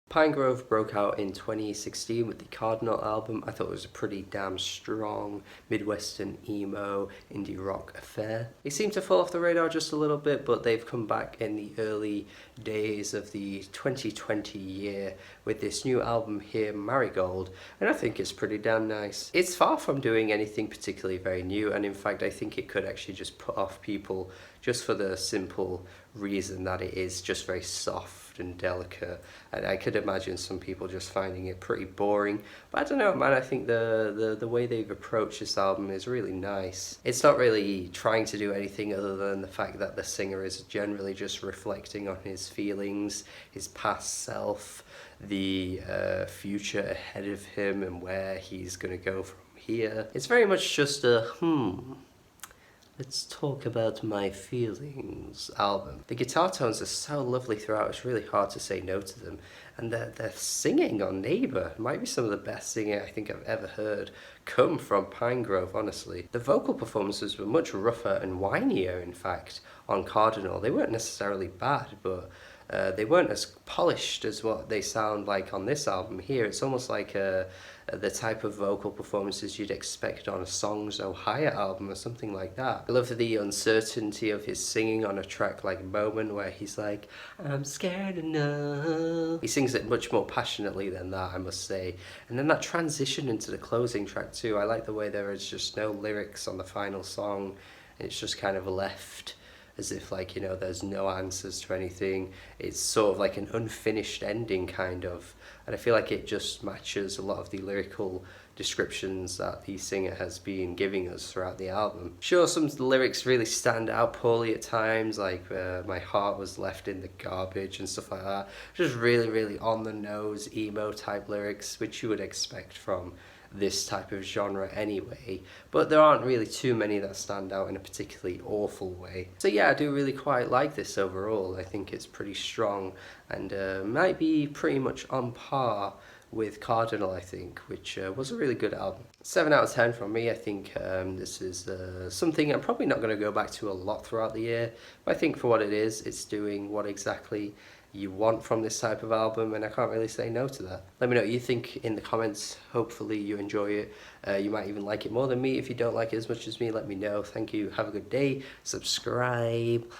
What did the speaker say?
Pinegrove broke out in 2016 with the Cardinal album. I thought it was a pretty damn strong Midwestern emo indie rock affair. They seem to fall off the radar just a little bit, but they've come back in the early days of the 2020 year with this new album here, Marigold, and I think it's pretty damn nice. It's far from doing anything particularly very new, and in fact I think it could actually just put off people just for the simple reason that it is just very soft and delicate, and I could imagine some people just finding it pretty boring, but I don't know, man. I think the way they've approached this album is really nice. It's not really trying to do anything other than the fact that the singer is generally just reflecting on his feelings, his past self, the future ahead of him, and where he's gonna go from here. It's very much just a let's talk about my feelings album. The guitar tones are so lovely throughout, it's really hard to say no to them. And their singing on Nieghbor might be some of the best singing I think I've ever heard come from Pinegrove, honestly. The vocal performances were much rougher and whinier, in fact, on Cardinal. They weren't necessarily bad, but they weren't as polished as what they sound like on this album here. It's almost like the type of vocal performances you'd expect on a Songs Oh Higher album or something like that. I love the uncertainty of his singing on a track like Moment, where he's like, I'm scared enough. He sings it much more passionately than that, I must say. And then that transition into the closing track too. I like the way there is just no lyrics on the final song. It's just kind of left as if, like, you know, there's no answers to anything. It's sort of like an unfinished ending, kind of. And I feel like it just matches a lot of the lyrical descriptions that the singer has been giving us throughout the album. Sure, some lyrics really stand out poorly at times, like my heart was left in the garbage and stuff like that. Just really, really on the nose emo type lyrics, which you would expect from this type of genre anyway, but there aren't really too many that stand out in a particularly awful way. So yeah, I do really quite like this overall. I think it's pretty strong and might be pretty much on par with Cardinal, I think, which was a really good album. 7 out of 10 from me. I think this is something I'm probably not going to go back to a lot throughout the year, but I think for what it is, it's doing what exactly you want from this type of album, and I can't really say no to that. Let me know what you think in the comments. Hopefully you enjoy it. You might even like it more than me. If you don't like it as much as me, let me know. Thank you. Have a good day. Subscribe.